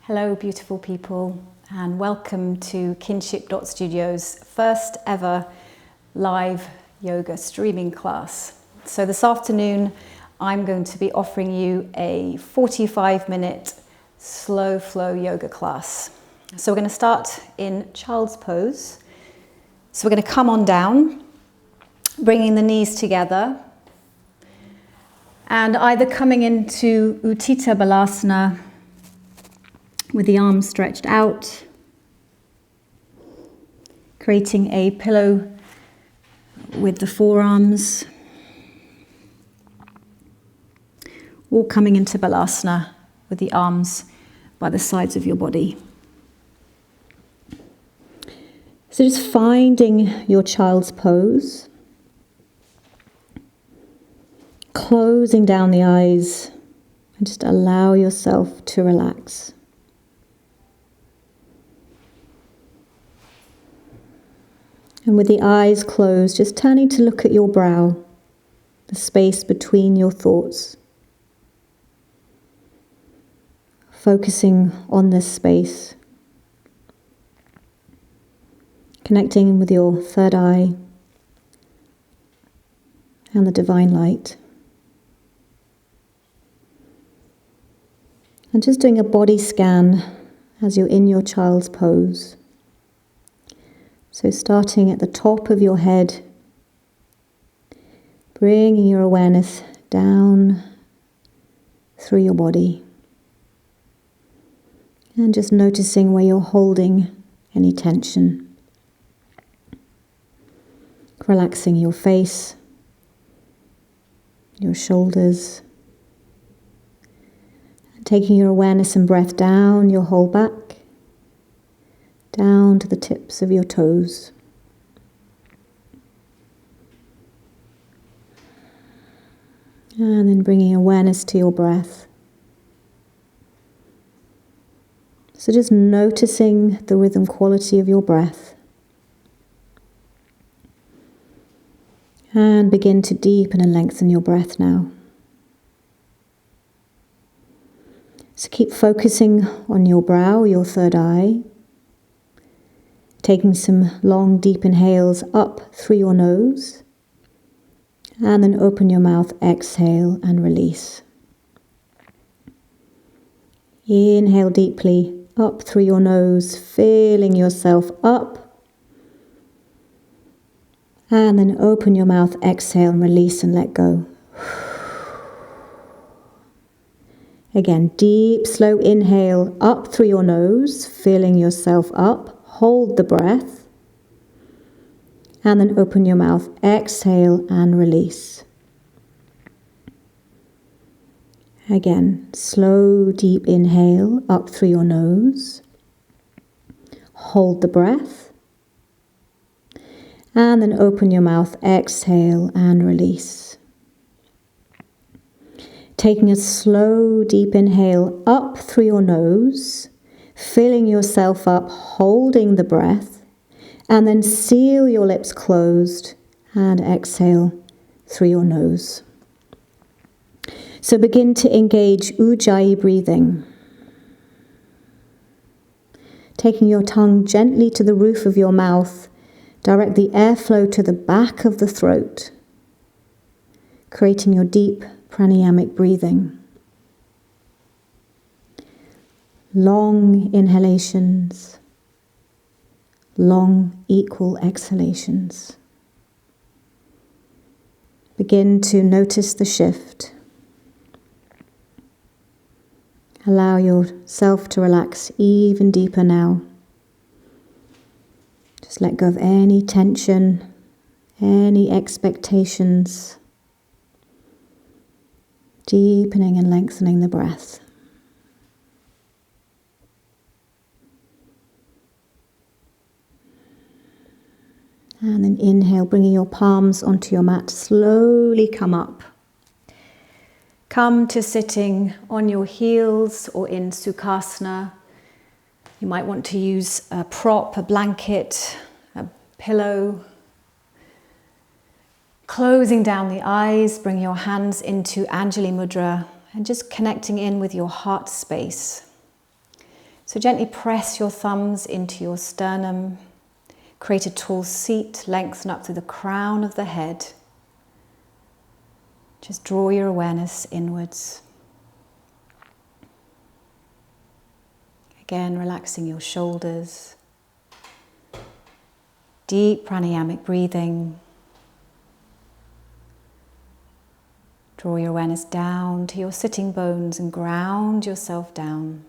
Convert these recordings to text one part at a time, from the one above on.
Hello beautiful people, and welcome to Kinship.Studio's first ever live yoga streaming class. So this afternoon I'm going to be offering you a 45-minute slow flow yoga class. So we're going to start in child's pose. So we're going to come on down, bringing the knees together and either coming into Utthita Balasana with the arms stretched out, creating a pillow with the forearms, or coming into Balasana with the arms by the sides of your body. So just finding your child's pose, closing down the eyes, and just allow yourself to relax. And with the eyes closed, just turning to look at your brow, the space between your thoughts. Focusing on this space. Connecting with your third eye and the divine light. And just doing a body scan as you're in your child's pose. So starting at the top of your head, bringing your awareness down through your body. And just noticing where you're holding any tension. Relaxing your face, your shoulders. And taking your awareness and breath down your whole back. Down to the tips of your toes. And then bringing awareness to your breath. So just noticing the rhythm quality of your breath. And begin to deepen and lengthen your breath now. So keep focusing on your brow, your third eye. Taking some long, deep inhales up through your nose. And then open your mouth, exhale and release. Inhale deeply up through your nose, filling yourself up. And then open your mouth, exhale and release and let go. Again, deep, slow inhale up through your nose, filling yourself up. Hold the breath, and then open your mouth, exhale and release. Again, slow, deep inhale up through your nose. Hold the breath, and then open your mouth, exhale and release. Taking a slow, deep inhale up through your nose, filling yourself up, holding the breath, and then seal your lips closed and exhale through your nose. So begin to engage Ujjayi breathing. Taking your tongue gently to the roof of your mouth, direct the airflow to the back of the throat, creating your deep pranayamic breathing. Long inhalations, long equal exhalations. Begin to notice the shift. Allow yourself to relax even deeper now. Just let go of any tension, any expectations. Deepening and lengthening the breath. And then inhale, bringing your palms onto your mat. Slowly come up. Come to sitting on your heels or in Sukhasana. You might want to use a prop, a blanket, a pillow. Closing down the eyes, bring your hands into Anjali Mudra and just connecting in with your heart space. So gently press your thumbs into your sternum. Create a tall seat, lengthen up through the crown of the head. Just draw your awareness inwards. Again, relaxing your shoulders. Deep pranayamic breathing. Draw your awareness down to your sitting bones and ground yourself down.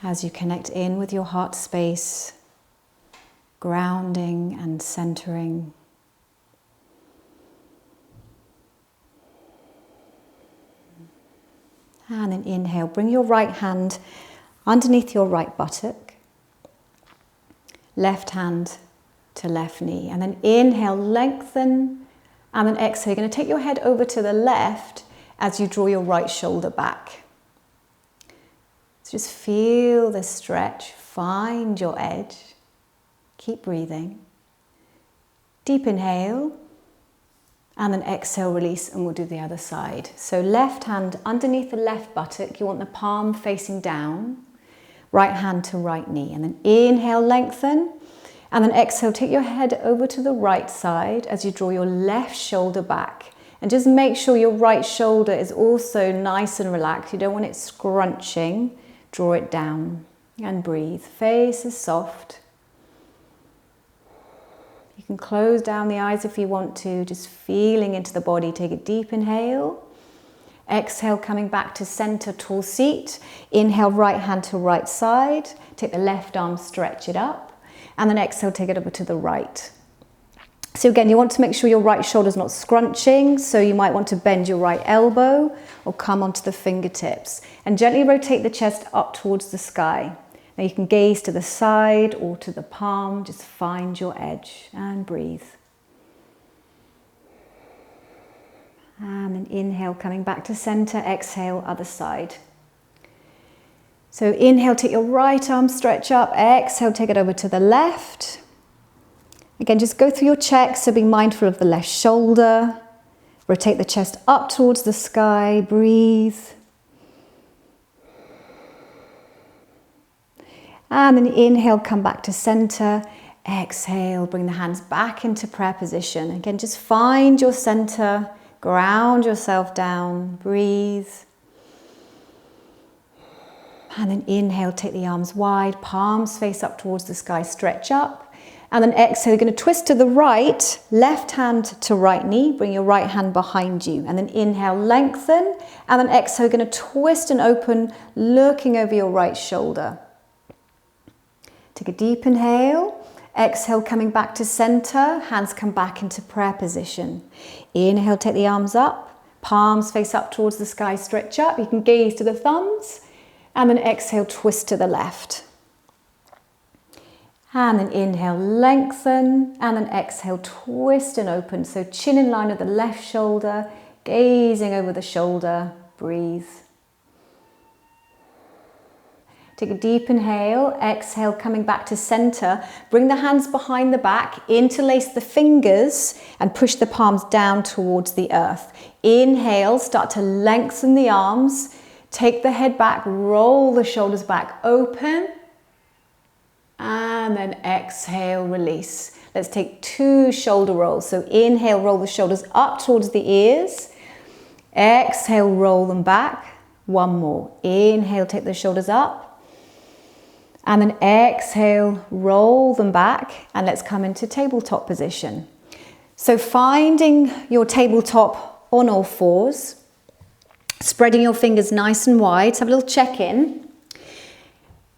As you connect in with your heart space, grounding and centering. And then inhale, bring your right hand underneath your right buttock. Left hand to left knee. And then inhale, lengthen. And then exhale, you're going to take your head over to the left as you draw your right shoulder back. So just feel the stretch, find your edge. Keep breathing. Deep inhale. And then exhale, release, and we'll do the other side. So left hand underneath the left buttock, you want the palm facing down. Right hand to right knee. And then inhale, lengthen. And then exhale, take your head over to the right side as you draw your left shoulder back. And just make sure your right shoulder is also nice and relaxed. You don't want it scrunching. Draw it down and breathe. Face is soft. You can close down the eyes if you want to, just feeling into the body. Take a deep inhale. Exhale, coming back to center, tall seat. Inhale, right hand to right side. Take the left arm, stretch it up. And then exhale, take it over to the right. So again, you want to make sure your right shoulder is not scrunching. So you might want to bend your right elbow or come onto the fingertips. And gently rotate the chest up towards the sky. Now you can gaze to the side or to the palm. Just find your edge and breathe. And then inhale, coming back to center. Exhale, other side. So inhale, take your right arm, stretch up. Exhale, take it over to the left. Again, just go through your checks, so be mindful of the left shoulder. Rotate the chest up towards the sky. Breathe. And then inhale, come back to center. Exhale, bring the hands back into prayer position. Again, just find your center. Ground yourself down. Breathe. And then inhale, take the arms wide. Palms face up towards the sky. Stretch up. And then exhale, you're going to twist to the right, left hand to right knee, bring your right hand behind you. And then inhale, lengthen. And then exhale, you're going to twist and open, looking over your right shoulder. Take a deep inhale. Exhale, coming back to center. Hands come back into prayer position. Inhale, take the arms up. Palms face up towards the sky, stretch up. You can gaze to the thumbs. And then exhale, twist to the left. And then inhale, lengthen, and then exhale, twist and open. So chin in line with the left shoulder, gazing over the shoulder, breathe. Take a deep inhale, exhale, coming back to center. Bring the hands behind the back, interlace the fingers and push the palms down towards the earth. Inhale, start to lengthen the arms, take the head back, roll the shoulders back, open. And then exhale, release. Let's take 2 shoulder rolls. So inhale, roll the shoulders up towards the ears. Exhale, roll them back. 1 more. Inhale, take the shoulders up. And then exhale, roll them back. And let's come into tabletop position. So finding your tabletop on all fours. Spreading your fingers nice and wide. So have a little check-in.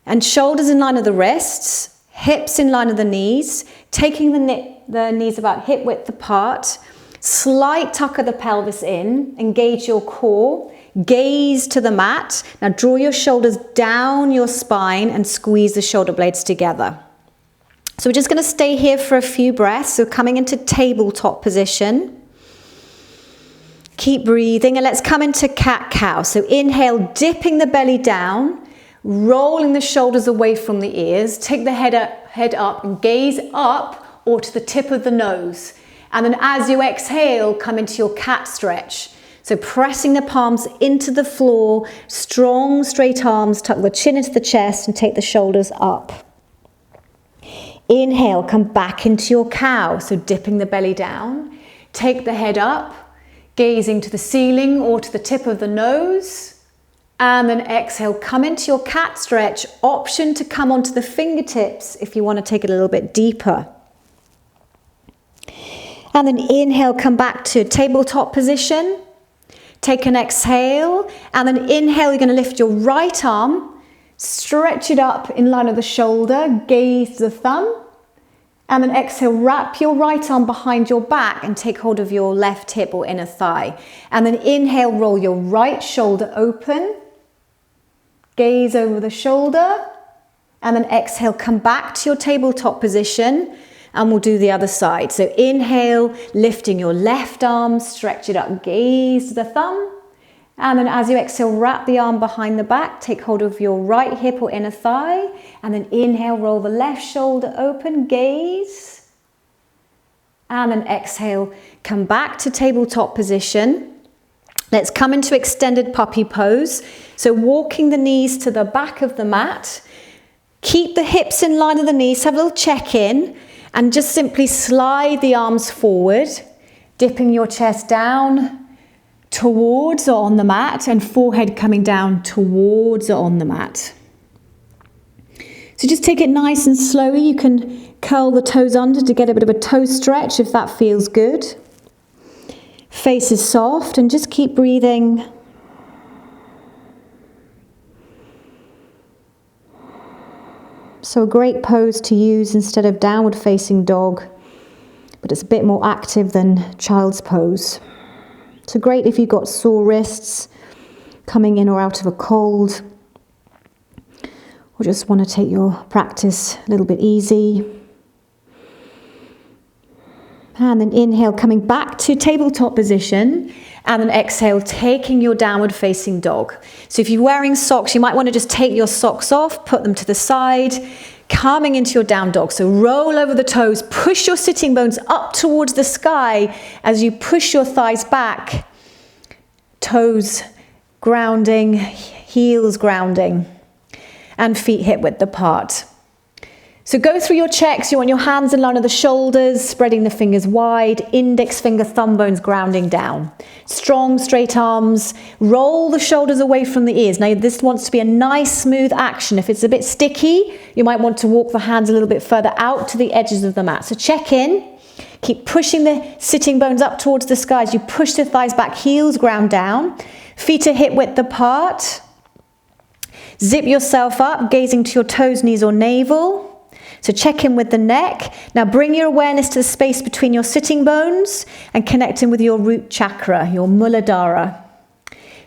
And shoulders in line of the wrists, hips in line of the knees, taking the knees about hip width apart, slight tuck of the pelvis in, engage your core, gaze to the mat. Now draw your shoulders down your spine and squeeze the shoulder blades together. So we're just going to stay here for a few breaths. So coming into tabletop position. Keep breathing and let's come into cat-cow. So inhale, dipping the belly down. Rolling the shoulders away from the ears, take the head up and gaze up or to the tip of the nose. And then as you exhale, come into your cat stretch. So pressing the palms into the floor, strong straight arms, tuck the chin into the chest and take the shoulders up. Inhale, come back into your cow, so dipping the belly down. Take the head up, gazing to the ceiling or to the tip of the nose. And then exhale, come into your cat stretch. Option to come onto the fingertips if you want to take it a little bit deeper. And then inhale, come back to tabletop position. Take an exhale, and then inhale, you're going to lift your right arm, stretch it up in line with the shoulder, gaze to the thumb. And then exhale, wrap your right arm behind your back and take hold of your left hip or inner thigh. And then inhale, roll your right shoulder open. Gaze over the shoulder. And then exhale, come back to your tabletop position. And we'll do the other side. So inhale, lifting your left arm, stretch it up, gaze to the thumb. And then as you exhale, wrap the arm behind the back, take hold of your right hip or inner thigh. And then inhale, roll the left shoulder open, gaze. And then exhale, come back to tabletop position. Let's come into extended puppy pose. So walking the knees to the back of the mat. Keep the hips in line with the knees, have a little check-in. And just simply slide the arms forward, dipping your chest down towards or on the mat and forehead coming down towards or on the mat. So just take it nice and slowly. You can curl the toes under to get a bit of a toe stretch if that feels good. Face is soft and just keep breathing. So a great pose to use instead of downward facing dog, but it's a bit more active than child's pose. So great if you've got sore wrists, coming in or out of a cold, or just want to take your practice a little bit easy. And then inhale, coming back to tabletop position. And then exhale, taking your downward facing dog. So if you're wearing socks, you might want to just take your socks off, put them to the side, coming into your down dog. So roll over the toes, push your sitting bones up towards the sky as you push your thighs back. Toes grounding, heels grounding, and feet hip width apart. So go through your checks. You want your hands in line with the shoulders, spreading the fingers wide, index finger, thumb bones grounding down. Strong, straight arms. Roll the shoulders away from the ears. Now this wants to be a nice, smooth action. If it's a bit sticky, you might want to walk the hands a little bit further out to the edges of the mat. So check in. Keep pushing the sitting bones up towards the sky as you push the thighs back, heels ground down. Feet are hip width apart. Zip yourself up, gazing to your toes, knees or navel. So check in with the neck. Now bring your awareness to the space between your sitting bones and connect in with your root chakra, your Muladhara.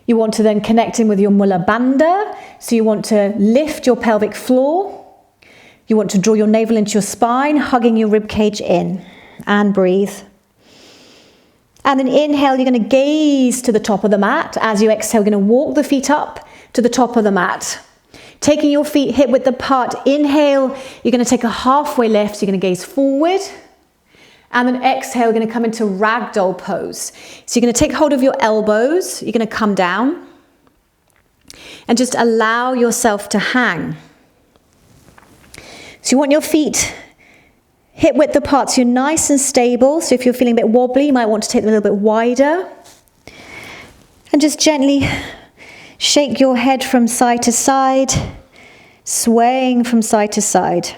You want to then connect in with your Mula Bandha. So you want to lift your pelvic floor. You want to draw your navel into your spine, hugging your rib cage in. And breathe. And then inhale, you're going to gaze to the top of the mat. As you exhale, you're going to walk the feet up to the top of the mat. Taking your feet hip width apart, inhale, you're going to take a halfway lift, you're going to gaze forward. And then exhale, you're going to come into ragdoll pose. So you're going to take hold of your elbows, you're going to come down. And just allow yourself to hang. So you want your feet hip width apart, so you're nice and stable. So if you're feeling a bit wobbly, you might want to take them a little bit wider. And just gently shake your head from side to side, swaying from side to side.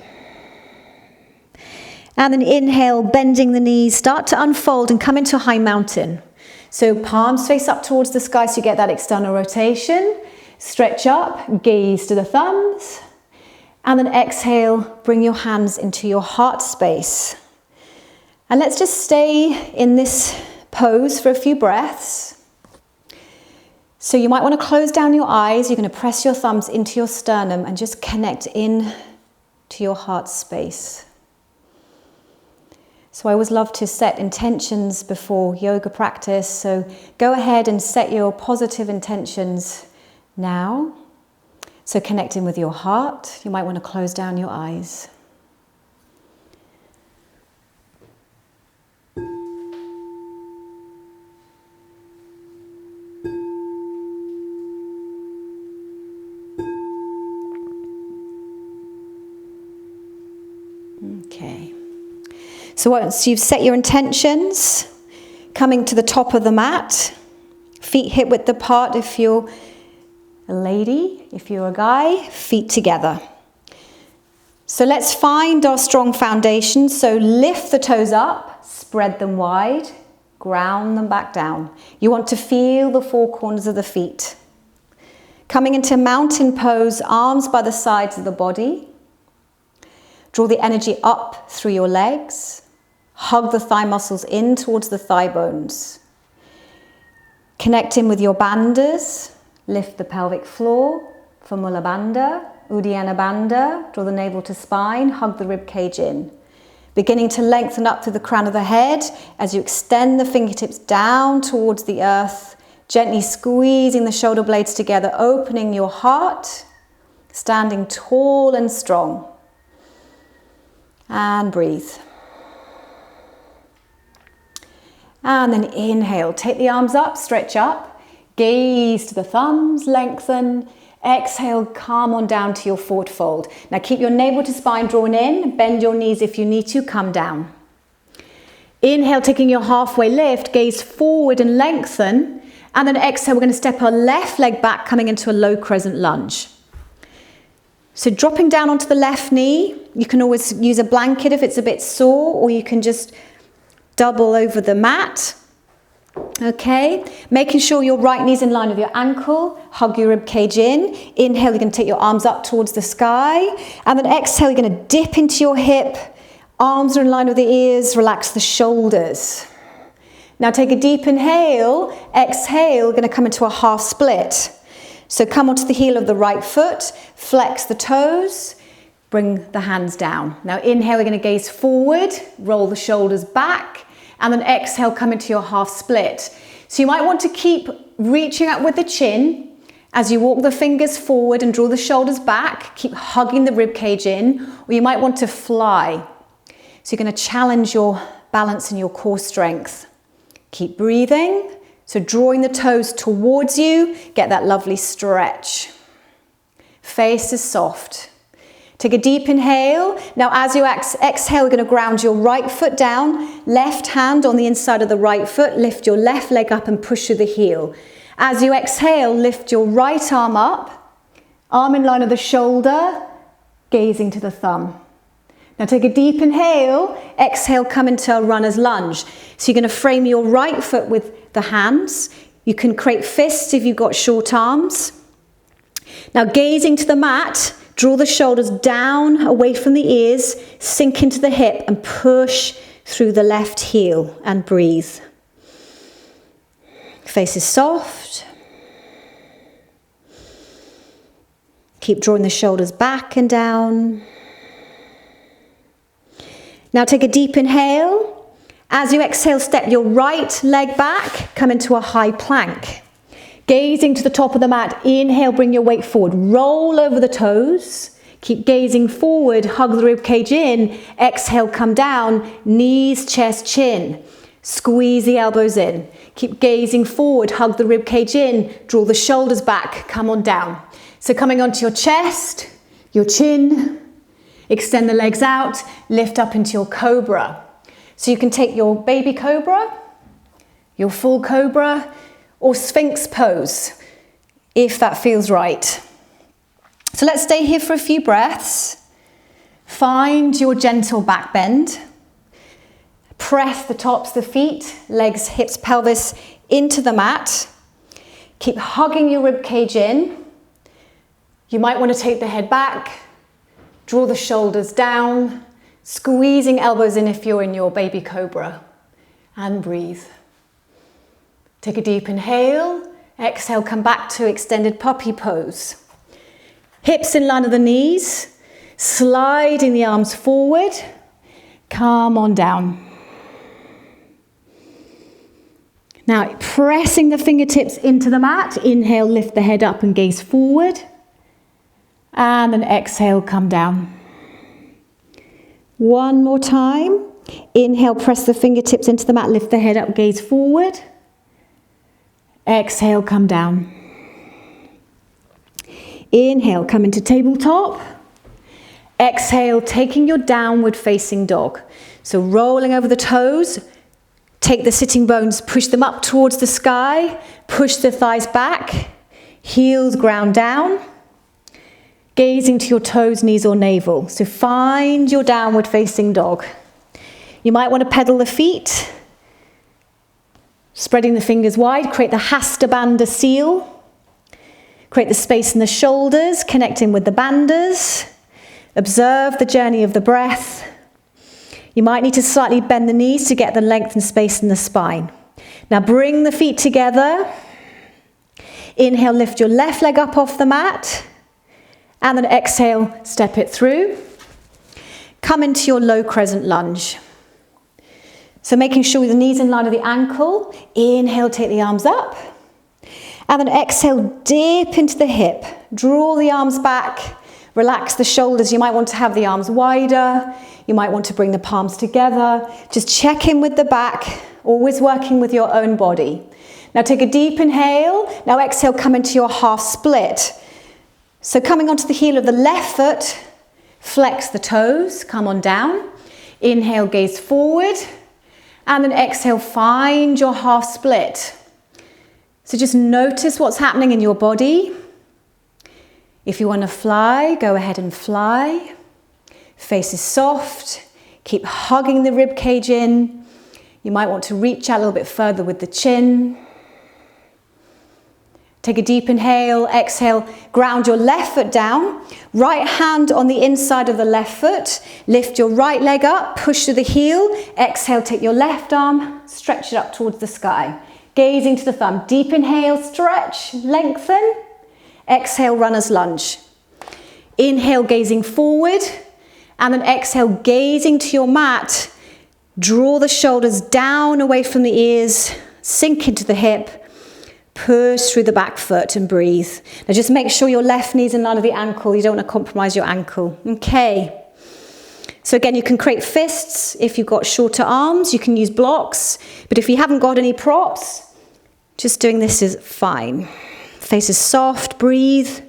And then inhale, bending the knees, start to unfold and come into a high mountain. So palms face up towards the sky so you get that external rotation. Stretch up, gaze to the thumbs. And then exhale, bring your hands into your heart space. And let's just stay in this pose for a few breaths. So you might want to close down your eyes. You're going to press your thumbs into your sternum and just connect in to your heart space. So I always love to set intentions before yoga practice. So go ahead and set your positive intentions now. So connecting with your heart, you might want to close down your eyes. So once you've set your intentions, coming to the top of the mat, feet hip width apart if you're a lady, if you're a guy, feet together. So let's find our strong foundation. So lift the toes up, spread them wide, ground them back down. You want to feel the four corners of the feet. Coming into mountain pose, arms by the sides of the body. Draw the energy up through your legs. Hug the thigh muscles in towards the thigh bones. Connect in with your bandhas. Lift the pelvic floor for Mula Bandha, Uddiyana Bandha. Draw the navel to spine, hug the rib cage in. Beginning to lengthen up through the crown of the head as you extend the fingertips down towards the earth, gently squeezing the shoulder blades together, opening your heart, standing tall and strong. And breathe. And then inhale, take the arms up, stretch up, gaze to the thumbs, lengthen. Exhale, calm on down to your forward fold. Now keep your navel to spine drawn in, bend your knees if you need to, come down. Inhale, taking your halfway lift, gaze forward and lengthen. And then exhale, we're going to step our left leg back, coming into a low crescent lunge. So dropping down onto the left knee, you can always use a blanket if it's a bit sore, or you can just double over the mat. Okay, making sure your right knee's in line with your ankle, hug your rib cage in. Inhale, you're going to take your arms up towards the sky, and then exhale, you're going to dip into your hip, arms are in line with the ears, relax the shoulders. Now take a deep inhale, exhale, going to come into a half split. So come onto the heel of the right foot, flex the toes, bring the hands down. Now inhale, we're going to gaze forward, roll the shoulders back, and then exhale, come into your half split. So you might want to keep reaching out with the chin as you walk the fingers forward and draw the shoulders back, keep hugging the rib cage in, or you might want to fly. So you're going to challenge your balance and your core strength. Keep breathing. So drawing the toes towards you, get that lovely stretch. Face is soft. Take a deep inhale. Now as you exhale, you're going to ground your right foot down, left hand on the inside of the right foot, lift your left leg up and push through the heel. As you exhale, lift your right arm up, arm in line with the shoulder, gazing to the thumb. Now take a deep inhale, exhale, come into a runner's lunge. So you're going to frame your right foot with the hands. You can create fists if you've got short arms. Now gazing to the mat, draw the shoulders down away from the ears, sink into the hip and push through the left heel and breathe. Face is soft. Keep drawing the shoulders back and down. Now take a deep inhale. As you exhale, step your right leg back, come into a high plank. Gazing to the top of the mat, inhale, bring your weight forward, roll over the toes. Keep gazing forward, hug the rib cage in. Exhale, come down, knees, chest, chin. Squeeze the elbows in. Keep gazing forward, hug the rib cage in. Draw the shoulders back, come on down. So coming onto your chest, your chin. Extend the legs out, lift up into your cobra. So you can take your baby cobra, your full cobra, or sphinx pose, if that feels right. So let's stay here for a few breaths. Find your gentle back bend. Press the tops of the feet, legs, hips, pelvis into the mat. Keep hugging your rib cage in. You might want to take the head back. Draw the shoulders down, squeezing elbows in if you're in your baby cobra, and breathe. Take a deep inhale, exhale, come back to extended puppy pose. Hips in line with the knees, sliding the arms forward, come on down. Now pressing the fingertips into the mat, inhale, lift the head up and gaze forward. And then exhale, come down. One more time. Inhale, press the fingertips into the mat, lift the head up, gaze forward. Exhale, come down. Inhale, come into tabletop. Exhale, taking your downward facing dog. So rolling over the toes, take the sitting bones, push them up towards the sky, push the thighs back, heels ground down, gazing to your toes, knees or navel. So find your downward facing dog. You might want to pedal the feet, spreading the fingers wide, create the Hasta Bandha seal. Create the space in the shoulders, connecting with the bandhas. Observe the journey of the breath. You might need to slightly bend the knees to get the length and space in the spine. Now bring the feet together. Inhale, lift your left leg up off the mat. And then exhale, step it through. Come into your low crescent lunge. So making sure the knees in line with the ankle. Inhale, take the arms up. And then exhale, dip into the hip. Draw the arms back. Relax the shoulders. You might want to have the arms wider. You might want to bring the palms together. Just check in with the back, always working with your own body. Now take a deep inhale. Now exhale, come into your half split. So coming onto the heel of the left foot, flex the toes, come on down. Inhale, gaze forward. And then exhale, find your half split. So just notice what's happening in your body. If you want to fly, go ahead and fly. Face is soft. Keep hugging the rib cage in. You might want to reach out a little bit further with the chin. Take a deep inhale, exhale, ground your left foot down. Right hand on the inside of the left foot. Lift your right leg up, push to the heel. Exhale, take your left arm, stretch it up towards the sky. Gazing to the thumb. Deep inhale, stretch, lengthen. Exhale, runner's lunge. Inhale, gazing forward. And then exhale, gazing to your mat. Draw the shoulders down away from the ears. Sink into the hip. Push through the back foot and breathe. Now just make sure your left knee's in line with the ankle. You don't want to compromise your ankle. Okay. So again, you can create fists if you've got shorter arms. You can use blocks. But if you haven't got any props, just doing this is fine. Face is soft, breathe.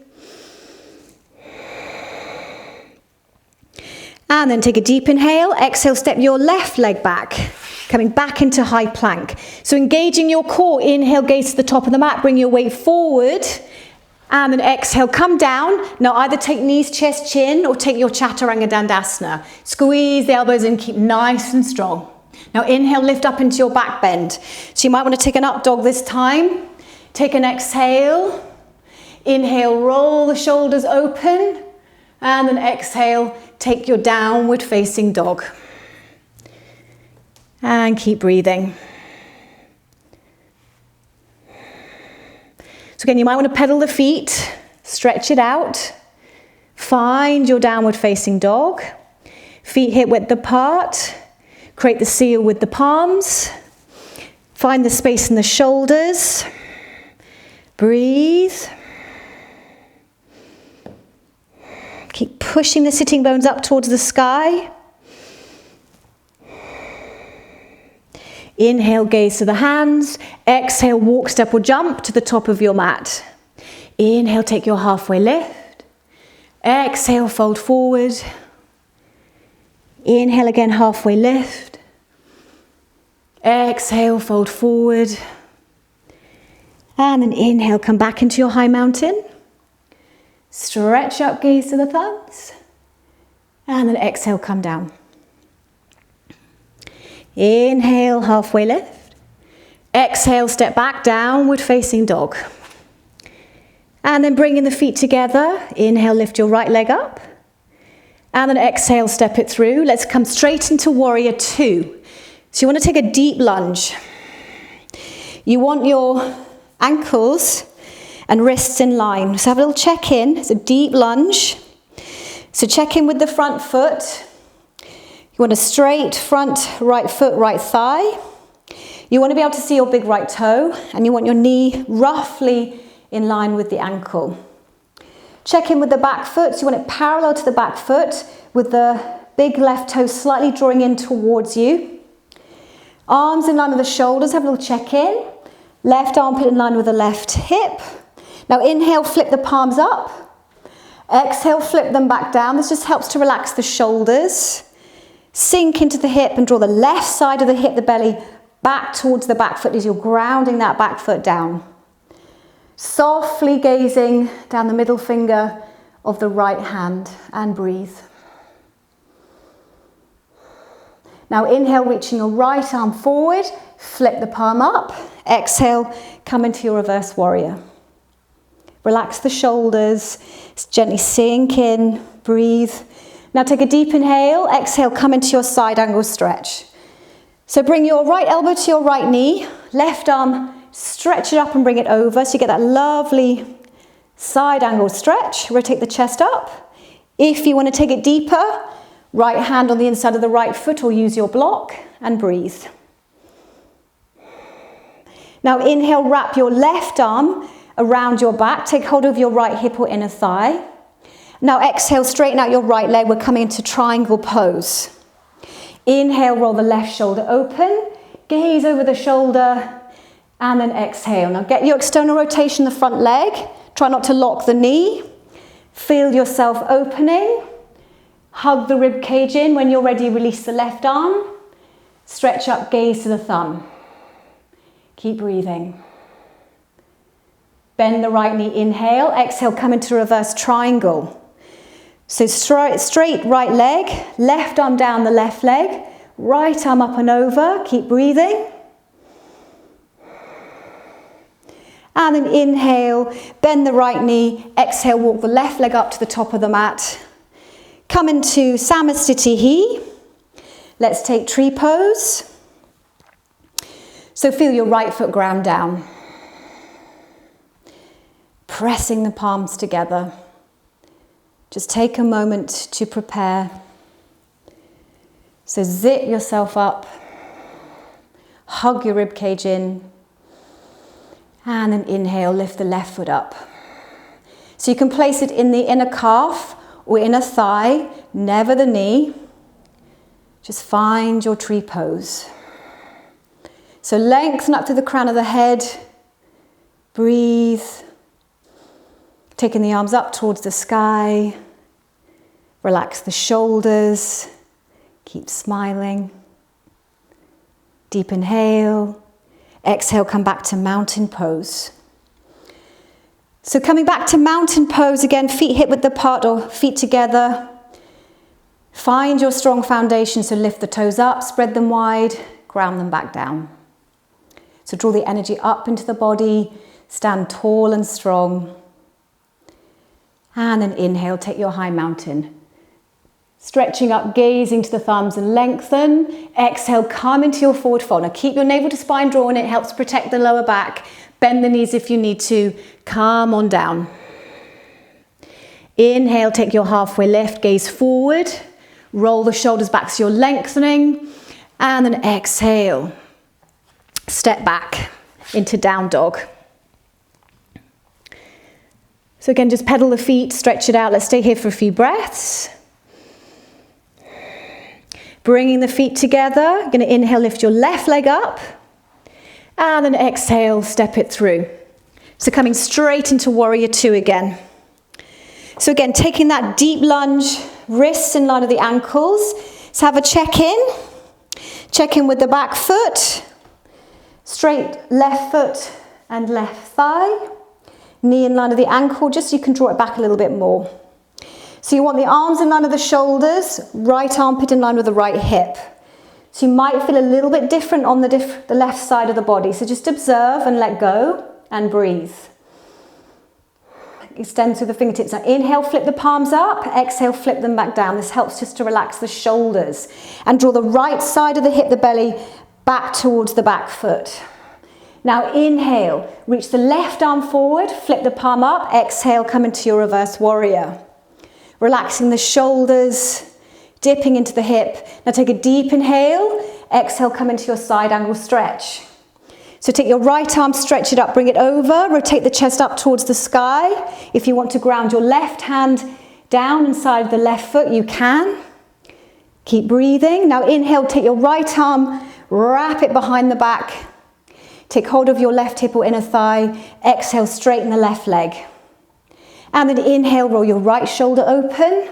And then take a deep inhale. Exhale, step your left leg back, coming back into high plank. So engaging your core, inhale, gaze to the top of the mat, bring your weight forward. And then exhale, come down. Now either take knees, chest, chin, or take your Chaturanga Dandasana. Squeeze the elbows in, keep nice and strong. Now inhale, lift up into your back bend. So you might want to take an up dog this time. Take an exhale. Inhale, roll the shoulders open. And then exhale, take your downward facing dog. And keep breathing. So again, you might want to pedal the feet, stretch it out. Find your downward facing dog. Feet hip width apart. Create the seal with the palms. Find the space in the shoulders. Breathe. Keep pushing the sitting bones up towards the sky. Inhale, gaze to the hands. Exhale, walk, step or jump to the top of your mat. Inhale, take your halfway lift. Exhale, fold forward. Inhale again, halfway lift. Exhale, fold forward. And then inhale, come back into your high mountain. Stretch up, gaze to the thumbs. And then exhale, come down. Inhale, halfway lift. Exhale, step back, downward facing dog. And then bringing the feet together. Inhale, lift your right leg up. And then exhale, step it through. Let's come straight into warrior two. So you want to take a deep lunge. You want your ankles and wrists in line. So have a little check in. It's a deep lunge. So check in with the front foot. You want a straight front right foot, right thigh. You want to be able to see your big right toe, and you want your knee roughly in line with the ankle. Check in with the back foot. So you want it parallel to the back foot with the big left toe slightly drawing in towards you. Arms in line with the shoulders. Have a little check in. Left armpit in line with the left hip. Now inhale, flip the palms up. Exhale, flip them back down. This just helps to relax the shoulders. Sink into the hip and draw the left side of the hip, the belly, back towards the back foot as you're grounding that back foot down. Softly gazing down the middle finger of the right hand and breathe. Now inhale, reaching your right arm forward, flip the palm up. Exhale, come into your reverse warrior. Relax the shoulders, gently sink in, breathe. Now take a deep inhale, exhale, come into your side angle stretch. So bring your right elbow to your right knee, left arm, stretch it up and bring it over so you get that lovely side angle stretch. Rotate the chest up. If you want to take it deeper, right hand on the inside of the right foot or use your block and breathe. Now inhale, wrap your left arm around your back. Take hold of your right hip or inner thigh. Now exhale, straighten out your right leg. We're coming into triangle pose. Inhale, roll the left shoulder open. Gaze over the shoulder and then exhale. Now get your external rotation the front leg. Try not to lock the knee. Feel yourself opening. Hug the rib cage in. When you're ready, release the left arm. Stretch up, gaze to the thumb. Keep breathing. Bend the right knee, inhale. Exhale, come into reverse triangle. So straight right leg, left arm down the left leg, right arm up and over. Keep breathing. And then inhale, bend the right knee. Exhale, walk the left leg up to the top of the mat. Come into Samasthiti. Let's take tree pose. So feel your right foot ground down. Pressing the palms together. Just take a moment to prepare. So zip yourself up. Hug your rib cage in. And then inhale, lift the left foot up. So you can place it in the inner calf or inner thigh, never the knee. Just find your tree pose. So lengthen up to the crown of the head. Breathe. Taking the arms up towards the sky. Relax the shoulders. Keep smiling. Deep inhale. Exhale, come back to mountain pose. So coming back to mountain pose again, feet hip width apart or feet together. Find your strong foundation, so lift the toes up, spread them wide, ground them back down. So draw the energy up into the body, stand tall and strong. And then inhale, take your high mountain. Stretching up, gazing to the thumbs and lengthen. Exhale, come into your forward fold. Now keep your navel to spine drawn, it helps protect the lower back. Bend the knees if you need to. Come on down. Inhale, take your halfway lift, gaze forward. Roll the shoulders back so you're lengthening. And then exhale. Step back into down dog. So again, just pedal the feet, stretch it out. Let's stay here for a few breaths. Bringing the feet together. You're going to inhale, lift your left leg up. And then exhale, step it through. So coming straight into warrior two again. So again, taking that deep lunge, wrists in line with the ankles. Let's have a check-in. Check in with the back foot. Straight left foot and left thigh. Knee in line with the ankle, just so you can draw it back a little bit more. So you want the arms in line with the shoulders, right armpit in line with the right hip. So you might feel a little bit different on the left side of the body. So just observe and let go and breathe. Extend through the fingertips. Now inhale, flip the palms up. Exhale, flip them back down. This helps just to relax the shoulders. And draw the right side of the hip, the belly, back towards the back foot. Now inhale, reach the left arm forward, flip the palm up. Exhale, come into your reverse warrior. Relaxing the shoulders, dipping into the hip. Now take a deep inhale. Exhale, come into your side angle stretch. So take your right arm, stretch it up, bring it over, rotate the chest up towards the sky. If you want to ground your left hand down inside the left foot, you can. Keep breathing. Now inhale, take your right arm, wrap it behind the back. Take hold of your left hip or inner thigh. Exhale, straighten the left leg. And then inhale, roll your right shoulder open.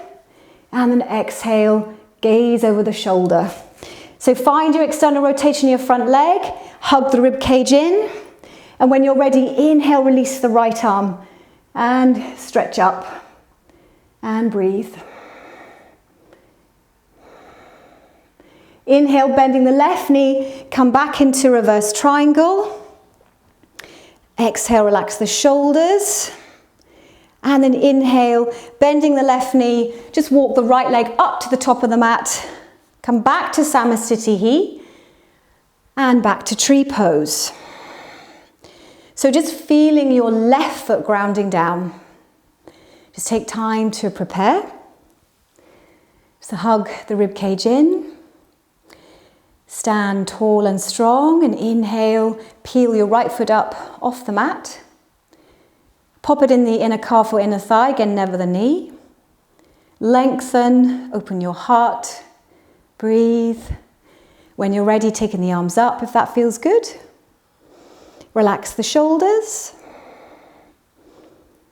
And then exhale, gaze over the shoulder. So find your external rotation in your front leg, hug the rib cage in, and when you're ready, inhale, release the right arm and stretch up and breathe. Inhale, bending the left knee, come back into reverse triangle. Exhale, relax the shoulders. And then inhale, bending the left knee, just walk the right leg up to the top of the mat. Come back to Samasthiti and back to tree pose. So just feeling your left foot grounding down. Just take time to prepare. So hug the rib cage in. Stand tall and strong and inhale, peel your right foot up off the mat. Pop it in the inner calf or inner thigh, again never the knee. Lengthen, open your heart, breathe. When you're ready, taking the arms up if that feels good. Relax the shoulders.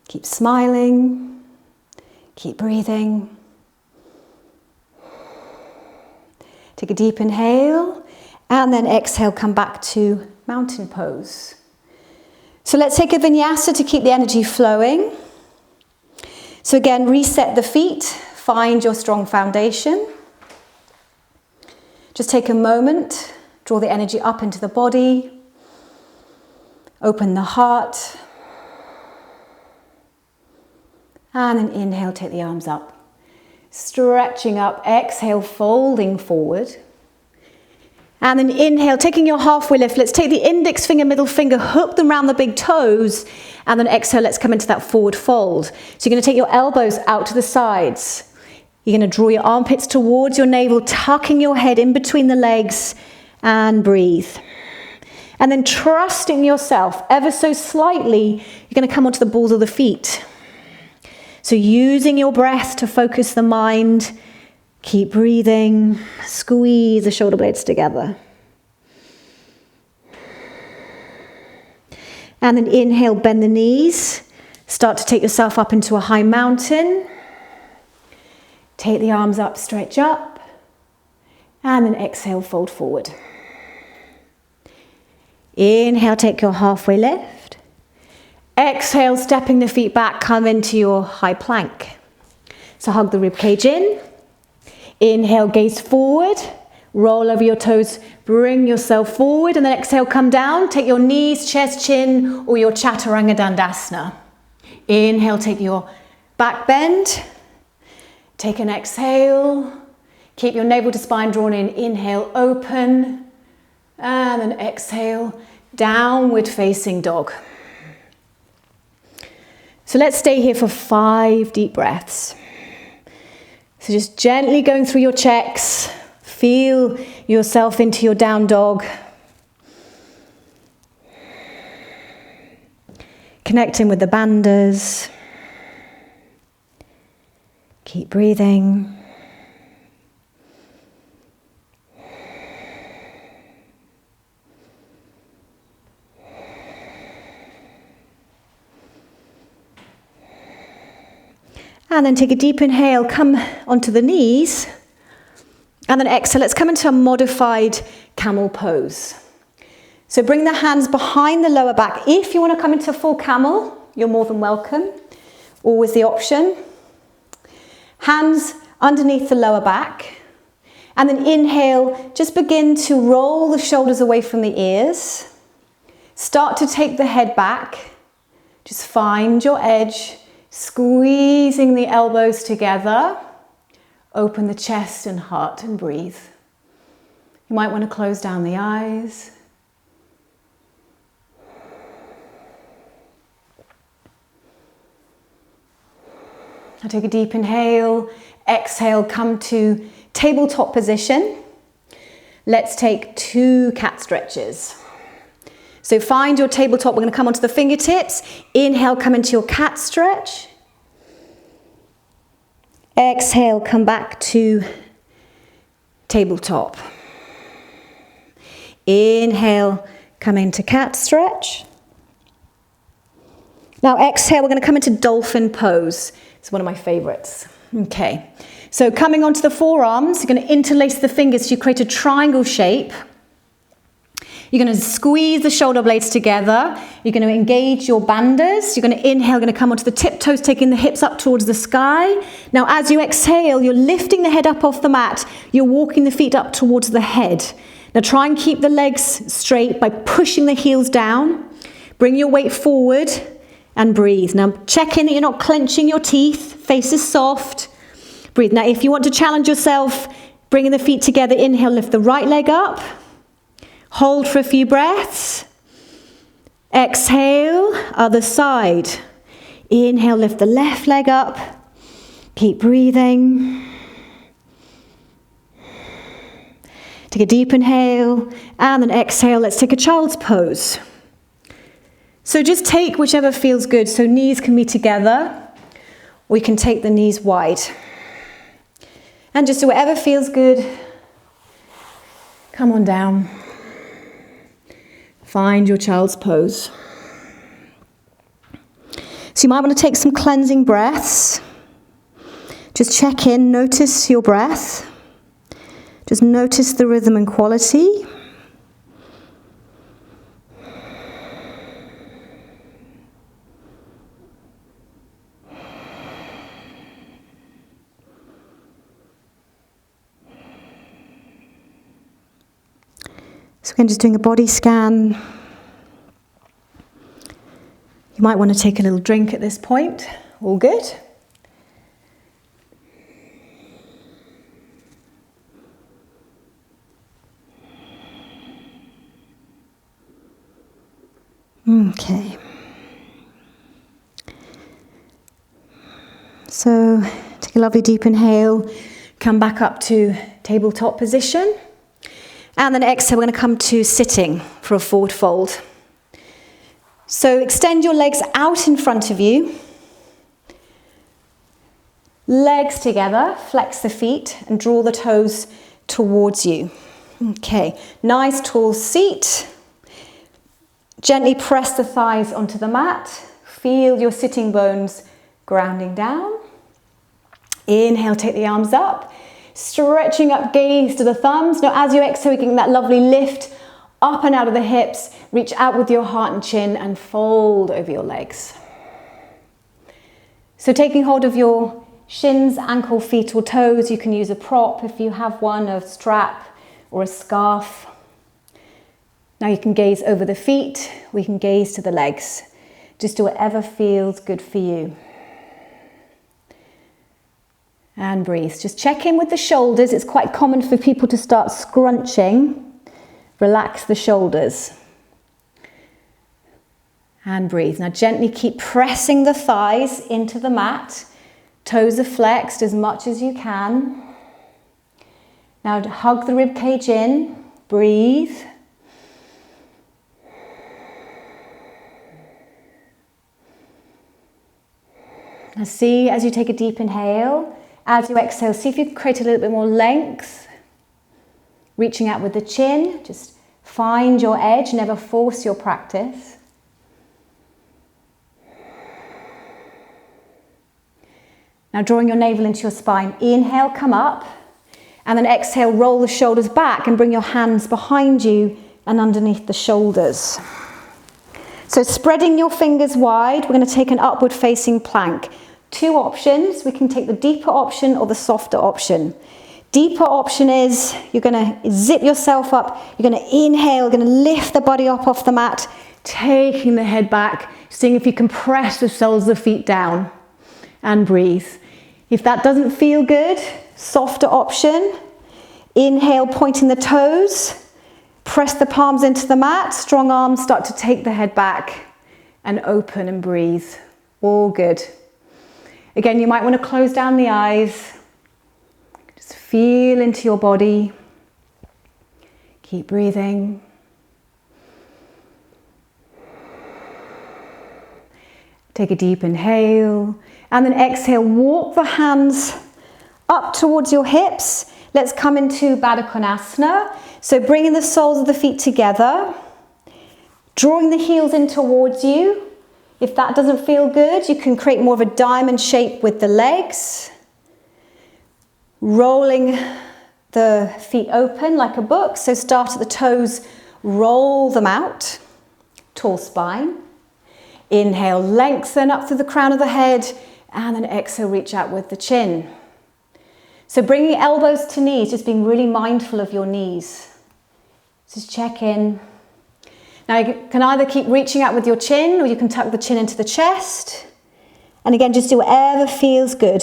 Keep smiling, keep breathing. Take a deep inhale and then exhale, come back to mountain pose. So let's take a vinyasa to keep the energy flowing. So again, reset the feet, find your strong foundation. Just take a moment, draw the energy up into the body, open the heart, and then inhale, take the arms up. Stretching up, exhale, folding forward. And then inhale, taking your halfway lift. Let's take the index finger, middle finger, hook them around the big toes. And then exhale, let's come into that forward fold. So you're going to take your elbows out to the sides. You're going to draw your armpits towards your navel, tucking your head in between the legs and breathe. And then trusting yourself ever so slightly, you're going to come onto the balls of the feet. So using your breath to focus the mind. Keep breathing, squeeze the shoulder blades together. And then inhale, bend the knees. Start to take yourself up into a high mountain. Take the arms up, stretch up. And then exhale, fold forward. Inhale, take your halfway lift. Exhale, stepping the feet back, come into your high plank. So hug the rib cage in. Inhale, gaze forward, roll over your toes, bring yourself forward, and then exhale, come down, take your knees, chest, chin, or your Chaturanga Dandasana. Inhale, take your back bend, take an exhale, keep your navel to spine drawn in, inhale, open, and then exhale, downward facing dog. So let's stay here for 5 deep breaths. So just gently going through your checks, feel yourself into your down dog. Connecting with the bandhas. Keep breathing. And then take a deep inhale, come onto the knees. And then exhale, let's come into a modified camel pose. So bring the hands behind the lower back. If you want to come into full camel, you're more than welcome. Always the option. Hands underneath the lower back. And then inhale, just begin to roll the shoulders away from the ears. Start to take the head back. Just find your edge. Squeezing the elbows together, open the chest and heart and breathe. You might want to close down the eyes. Now take a deep inhale, exhale, come to tabletop position. Let's take 2 cat stretches. So find your tabletop, we're going to come onto the fingertips. Inhale, come into your cat stretch. Exhale, come back to tabletop. Inhale, come into cat stretch. Now exhale, we're going to come into dolphin pose. It's one of my favorites. Okay, So coming onto the forearms, you're going to interlace the fingers so you create a triangle shape. You're going to squeeze the shoulder blades together. You're going to engage your bandhas. You're going to inhale, going to come onto the tiptoes, taking the hips up towards the sky. Now, as you exhale, you're lifting the head up off the mat. You're walking the feet up towards the head. Now, try and keep the legs straight by pushing the heels down. Bring your weight forward and breathe. Now, check in that you're not clenching your teeth. Face is soft. Breathe. Now, if you want to challenge yourself, bringing the feet together, inhale, lift the right leg up. Hold for a few breaths. Exhale, other side. Inhale, lift the left leg up. Keep breathing. Take a deep inhale and then exhale. Let's take a child's pose. So just take whichever feels good. So knees can be together, or you can take the knees wide. And just do whatever feels good. Come on down. Find your child's pose. So you might want to take some cleansing breaths. Just check in, notice your breath. Just notice the rhythm and quality. So again, just doing a body scan. You might want to take a little drink at this point. All good? Okay. So take a lovely deep inhale. Come back up to tabletop position. And then exhale, we're going to come to sitting for a forward fold. So extend your legs out in front of you. Legs together, flex the feet and draw the toes towards you. Okay, nice tall seat. Gently press the thighs onto the mat. Feel your sitting bones grounding down. Inhale, take the arms up. Stretching up, gaze to the thumbs. Now as you exhale, you're getting that lovely lift up and out of the hips. Reach out with your heart and chin and fold over your legs. So taking hold of your shins, ankle, feet or toes. You can use a prop if you have one, a strap or a scarf. Now you can gaze over the feet. We can gaze to the legs. Just do whatever feels good for you. And breathe. Just check in with the shoulders. It's quite common for people to start scrunching. Relax the shoulders. And breathe. Now gently keep pressing the thighs into the mat. Toes are flexed as much as you can. Now hug the rib cage in. Breathe. Now see as you take a deep inhale. As you exhale, see if you can create a little bit more length. Reaching out with the chin, just find your edge, never force your practice. Now drawing your navel into your spine, inhale, come up, and then exhale, roll the shoulders back and bring your hands behind you and underneath the shoulders. So spreading your fingers wide, we're going to take an upward facing plank. Two options, we can take the deeper option or the softer option. Deeper option is you're going to zip yourself up, you're going to inhale, you're going to lift the body up off the mat, taking the head back, seeing if you can press the soles of the feet down and breathe. If that doesn't feel good, softer option, inhale, pointing the toes, press the palms into the mat, strong arms start to take the head back and open and breathe. All good. Again, you might want to close down the eyes. Just feel into your body. Keep breathing. Take a deep inhale and then exhale. Walk the hands up towards your hips. Let's come into Baddha Konasana. So bringing the soles of the feet together, drawing the heels in towards you. If that doesn't feel good, you can create more of a diamond shape with the legs. Rolling the feet open like a book. So start at the toes, roll them out. Tall spine. Inhale, lengthen up through the crown of the head, and then exhale, reach out with the chin. So bringing elbows to knees, just being really mindful of your knees. Just check in. Now you can either keep reaching out with your chin, or you can tuck the chin into the chest. And again, just do whatever feels good.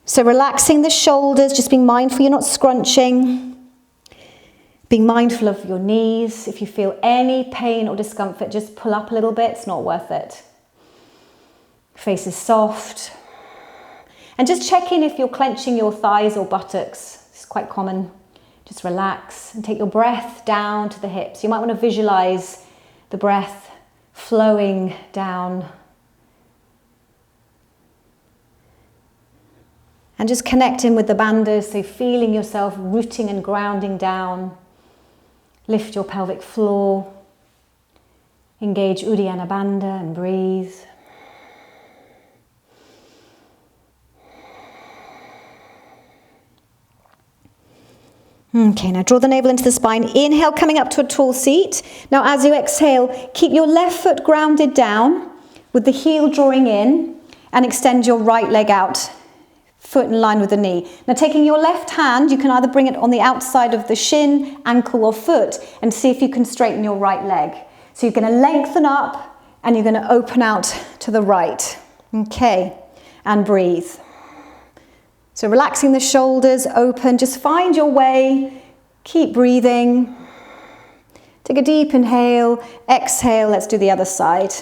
So relaxing the shoulders, just being mindful you're not scrunching. Being mindful of your knees. If you feel any pain or discomfort, just pull up a little bit, it's not worth it. Face is soft. And just check in if you're clenching your thighs or buttocks. It's quite common. Just relax and take your breath down to the hips. You might want to visualize the breath flowing down. And just connect in with the bandhas, so feeling yourself rooting and grounding down. Lift your pelvic floor. Engage Uddiyana Bandha and breathe. Okay, now draw the navel into the spine. Inhale, coming up to a tall seat. Now as you exhale, keep your left foot grounded down with the heel drawing in and extend your right leg out. Foot in line with the knee. Now taking your left hand, you can either bring it on the outside of the shin, ankle or foot and see if you can straighten your right leg. So you're going to lengthen up and you're going to open out to the right. Okay, and breathe. So relaxing the shoulders, open, just find your way, keep breathing. Take a deep inhale, exhale, let's do the other side.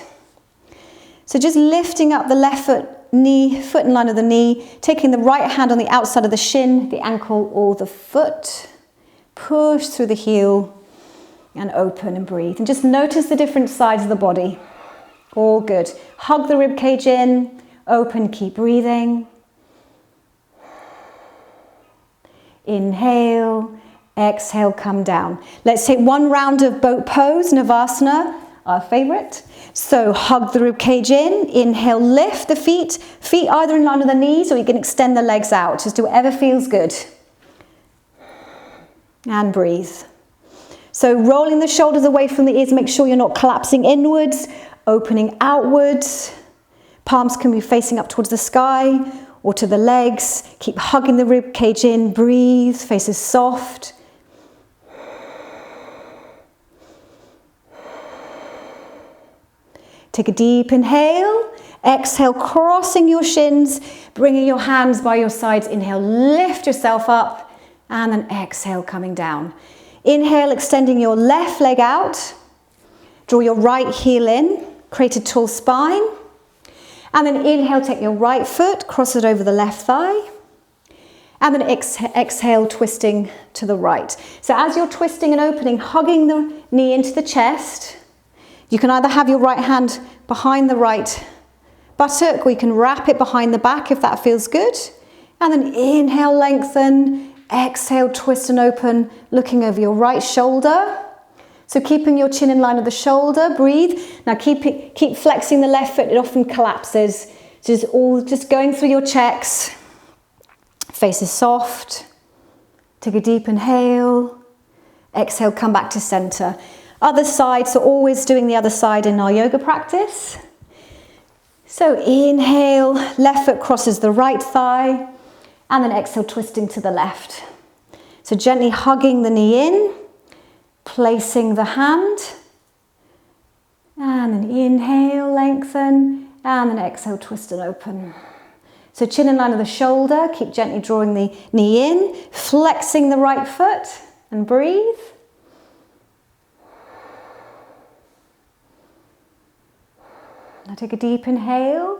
So just lifting up the left foot in line with the knee, taking the right hand on the outside of the shin, the ankle or the foot. Push through the heel and open and breathe. And just notice the different sides of the body. All good. Hug the rib cage in, open, keep breathing. Inhale, exhale, come down. Let's take one round of boat pose, Navasana, our favorite. So hug the rib cage in, inhale, lift the feet either in line with the knees or you can extend the legs out. Just do whatever feels good. And breathe. So rolling the shoulders away from the ears, make sure you're not collapsing inwards, opening outwards. Palms can be facing up towards the sky or to the legs. Keep hugging the rib cage in, breathe, face is soft. Take a deep inhale, exhale, crossing your shins, bringing your hands by your sides. Inhale, lift yourself up, and then exhale, coming down. Inhale, extending your left leg out. Draw your right heel in, create a tall spine. And then inhale, take your right foot, cross it over the left thigh. And then exhale, twisting to the right. So as you're twisting and opening, hugging the knee into the chest, you can either have your right hand behind the right buttock or you can wrap it behind the back if that feels good. And then inhale, lengthen, exhale, twist and open, looking over your right shoulder. So keeping your chin in line with the shoulder, breathe. Now keep flexing the left foot, it often collapses. So just going through your checks. Face is soft. Take a deep inhale. Exhale, come back to center. Other side, so always doing the other side in our yoga practice. So inhale, left foot crosses the right thigh, and then exhale, twisting to the left. So gently hugging the knee in, placing the hand, and then inhale, lengthen, and then exhale, twist and open. So chin in line with the shoulder, keep gently drawing the knee in, flexing the right foot, and breathe. Now take a deep inhale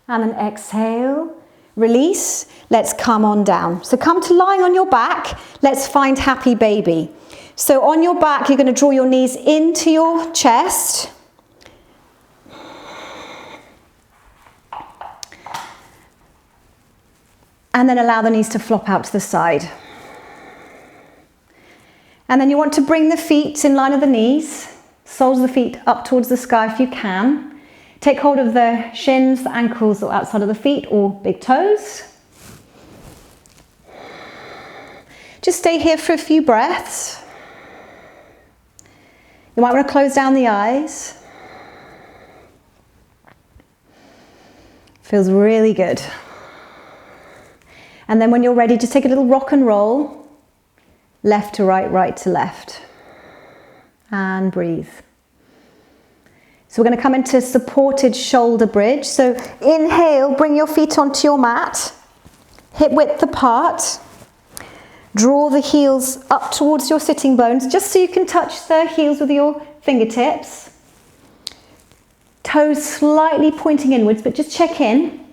and then exhale, release. Let's come on down. So come to lying on your back. Let's find happy baby. So on your back, you're going to draw your knees into your chest. And then allow the knees to flop out to the side. And then you want to bring the feet in line with the knees. Soles of the feet up towards the sky if you can. Take hold of the shins, the ankles or outside of the feet or big toes. Just stay here for a few breaths. You might want to close down the eyes. Feels really good. And then when you're ready, just take a little rock and roll. Left to right, right to left. And breathe. So we're going to come into supported shoulder bridge. So inhale, bring your feet onto your mat. Hip width apart. Draw the heels up towards your sitting bones, just so you can touch the heels with your fingertips. Toes slightly pointing inwards, but just check in.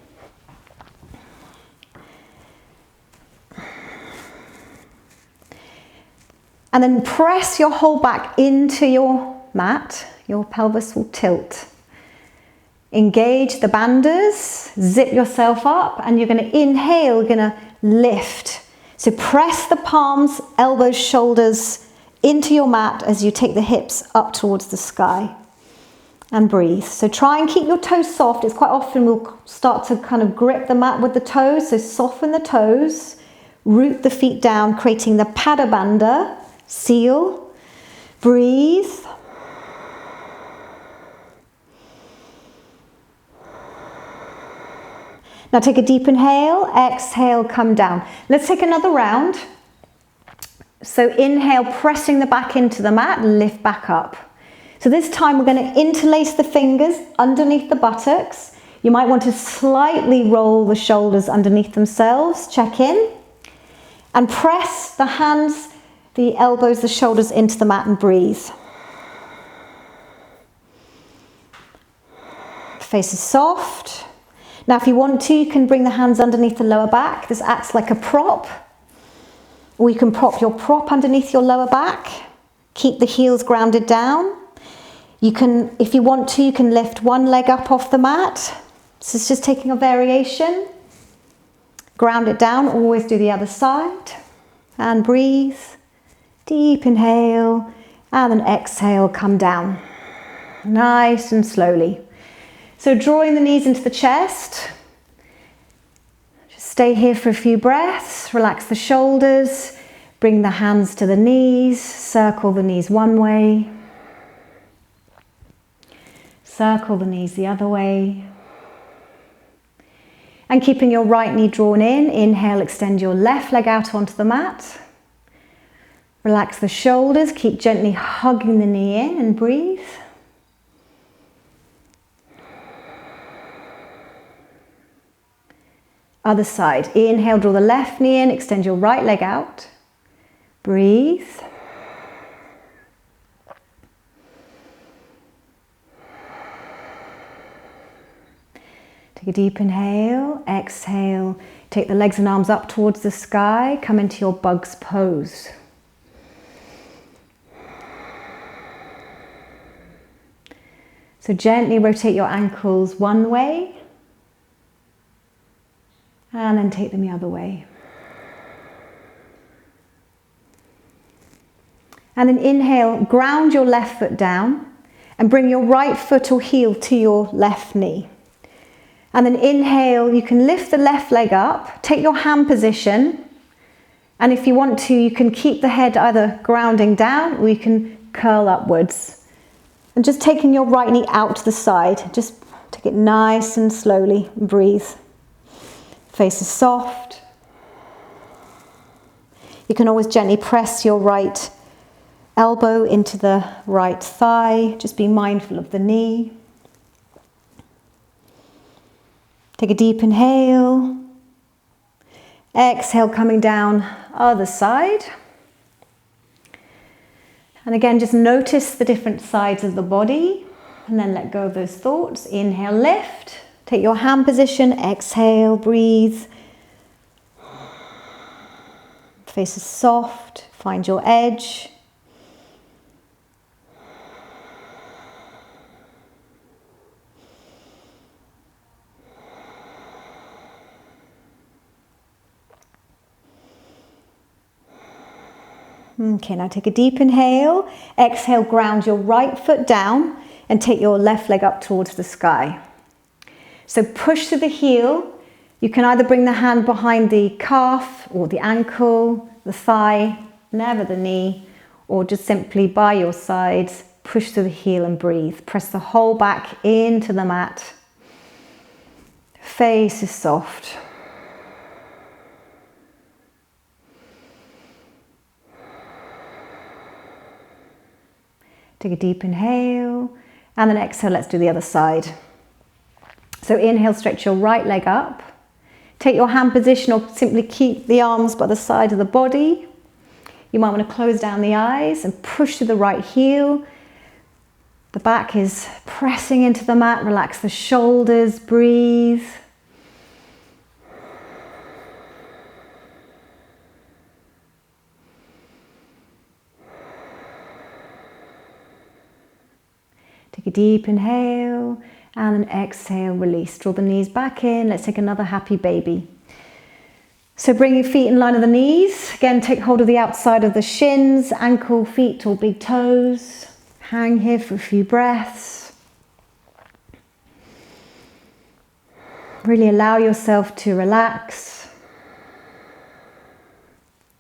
And then press your whole back into your mat. Your pelvis will tilt. Engage the bandhas, zip yourself up, and you're going to inhale, you're going to lift. So press the palms, elbows, shoulders into your mat as you take the hips up towards the sky. And breathe. So try and keep your toes soft. It's quite often we'll start to kind of grip the mat with the toes. So soften the toes, root the feet down, creating the Pada Bandha, seal. Breathe. Now take a deep inhale, exhale, come down. Let's take another round. So inhale, pressing the back into the mat, lift back up. So this time we're going to interlace the fingers underneath the buttocks. You might want to slightly roll the shoulders underneath themselves, check in. And press the hands, the elbows, the shoulders into the mat and breathe. Face is soft. Now if you want to, you can bring the hands underneath the lower back. This acts like a prop. Or you can prop your prop underneath your lower back. Keep the heels grounded down. You can, if you want to, you can lift one leg up off the mat. This is just taking a variation. Ground it down, always do the other side. And breathe. Deep inhale. And then exhale, come down. Nice and slowly. So drawing the knees into the chest. Just stay here for a few breaths. Relax the shoulders. Bring the hands to the knees. Circle the knees one way. Circle the knees the other way. And keeping your right knee drawn in. Inhale, extend your left leg out onto the mat. Relax the shoulders. Keep gently hugging the knee in and breathe. Other side. Inhale, draw the left knee in, extend your right leg out. Breathe. Take a deep inhale, exhale. Take the legs and arms up towards the sky. Come into your bug's pose. So gently rotate your ankles one way. And then take them the other way. And then inhale, ground your left foot down and bring your right foot or heel to your left knee. And then inhale, you can lift the left leg up, take your hand position. And if you want to, you can keep the head either grounding down or you can curl upwards. And just taking your right knee out to the side. Just take it nice and slowly and breathe. Face is soft. You can always gently press your right elbow into the right thigh. Just be mindful of the knee. Take a deep inhale. Exhale, coming down other side. And again, just notice the different sides of the body and then let go of those thoughts. Inhale, lift. Take your hand position, exhale, breathe. Face is soft, find your edge. Okay, now take a deep inhale. Exhale, ground your right foot down and take your left leg up towards the sky. So push to the heel, You can either bring the hand behind the calf or the ankle, the thigh, never the knee, or just simply by your sides, push through the heel and breathe. Press the whole back into the mat. Face is soft. Take a deep inhale, and then exhale, let's do the other side. So inhale, stretch your right leg up. Take your hand position or simply keep the arms by the side of the body. You might want to close down the eyes and push through the right heel. The back is pressing into the mat, relax the shoulders, breathe. Take a deep inhale and then exhale, release. Draw the knees back in. Let's take another happy baby. So bring your feet in line of the knees. Again, take hold of the outside of the shins, ankle, feet or big toes. Hang here for a few breaths. Really allow yourself to relax.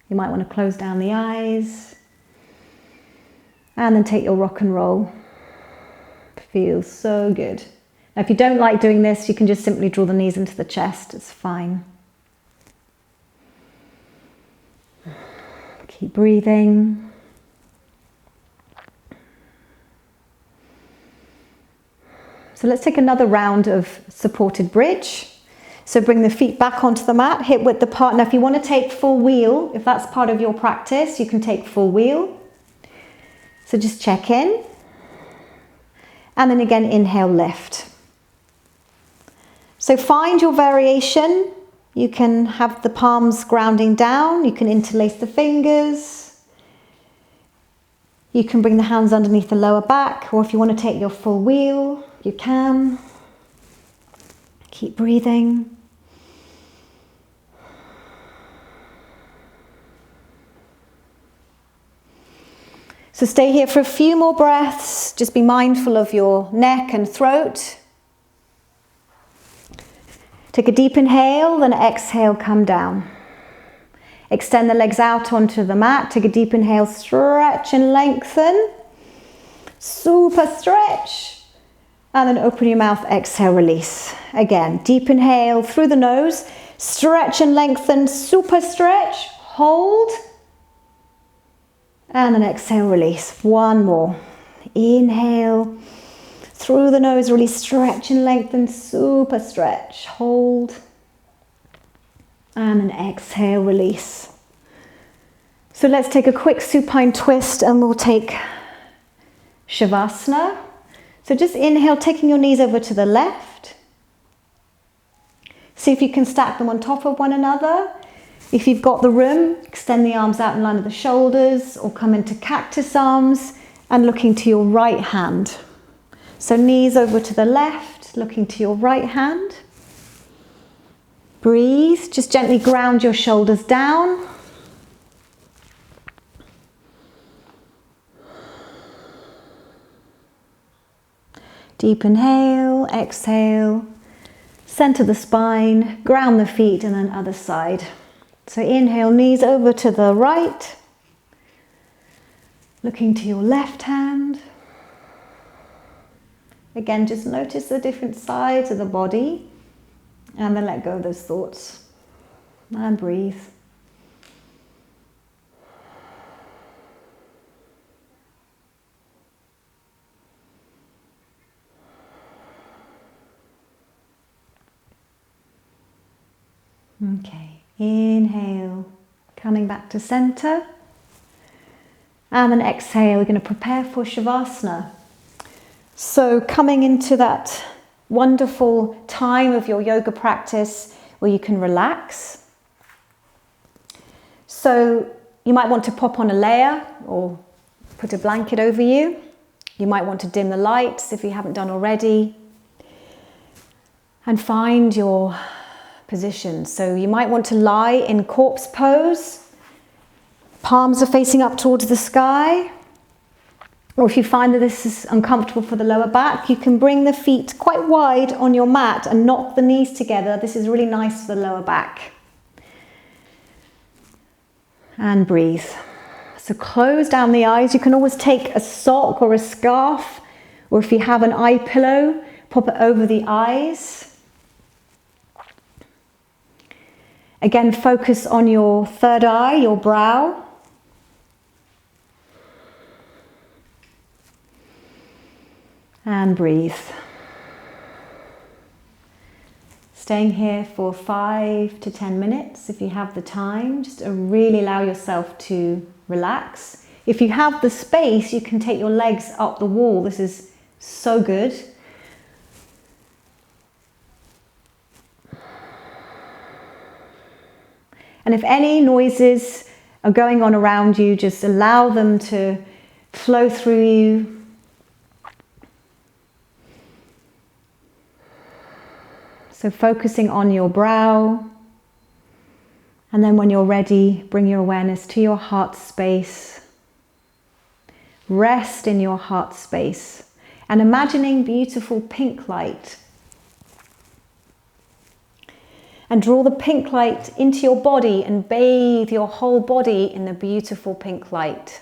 You might want to close down the eyes. And then take your rock and roll. Feels so good. Now, if you don't like doing this, you can just simply draw the knees into the chest. It's fine. Keep breathing. So let's take another round of supported bridge. So bring the feet back onto the mat, hip width apart. Now, if you want to take full wheel, if that's part of your practice, you can take full wheel. So just check in. And then again, inhale, lift. So find your variation. You can have the palms grounding down. You can interlace the fingers. You can bring the hands underneath the lower back, or if you want to take your full wheel, you can. Keep breathing. So stay here for a few more breaths. Just be mindful of your neck and throat. Take a deep inhale, then exhale, come down. Extend the legs out onto the mat. Take a deep inhale, stretch and lengthen. Super stretch. And then open your mouth, exhale, release. Again, deep inhale through the nose. Stretch and lengthen, super stretch. Hold. And then exhale, release. One more. Inhale. Through the nose, really stretch and lengthen, super stretch. Hold. And then exhale, release. So let's take a quick supine twist and we'll take Shavasana. So just inhale, taking your knees over to the left. See if you can stack them on top of one another. If you've got the room, extend the arms out in line of the shoulders or come into cactus arms and looking to your right hand. So knees over to the left, looking to your right hand. Breathe, just gently ground your shoulders down. Deep inhale, exhale, center the spine, ground the feet and then other side. So inhale, knees over to the right, looking to your left hand. Again, just notice the different sides of the body and then let go of those thoughts and breathe. Okay, inhale, coming back to center. And then exhale, we're going to prepare for Shavasana. So coming into that wonderful time of your yoga practice where you can relax. So you might want to pop on a layer or put a blanket over you. You might want to dim the lights if you haven't done already. And find your position. So you might want to lie in corpse pose. Palms are facing up towards the sky. Or if you find that this is uncomfortable for the lower back, you can bring the feet quite wide on your mat and knock the knees together. This is really nice for the lower back. And breathe. So close down the eyes. You can always take a sock or a scarf, or if you have an eye pillow, pop it over the eyes. Again, focus on your third eye, your brow. And breathe. Staying here for 5 to 10 minutes if you have the time, just to really allow yourself to relax. If you have the space, you can take your legs up the wall. This is so good. And if any noises are going on around you, just allow them to flow through you. So focusing on your brow, and then when you're ready, bring your awareness to your heart space. Rest in your heart space and imagining beautiful pink light. And draw the pink light into your body and bathe your whole body in the beautiful pink light.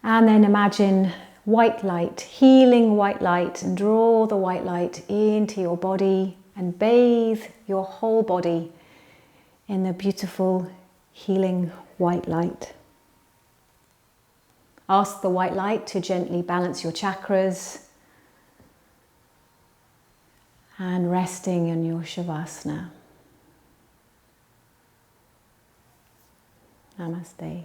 And then imagine white light, healing white light, and draw the white light into your body and bathe your whole body in the beautiful healing white light. Ask the white light to gently balance your chakras and resting in your Shavasana. Namaste.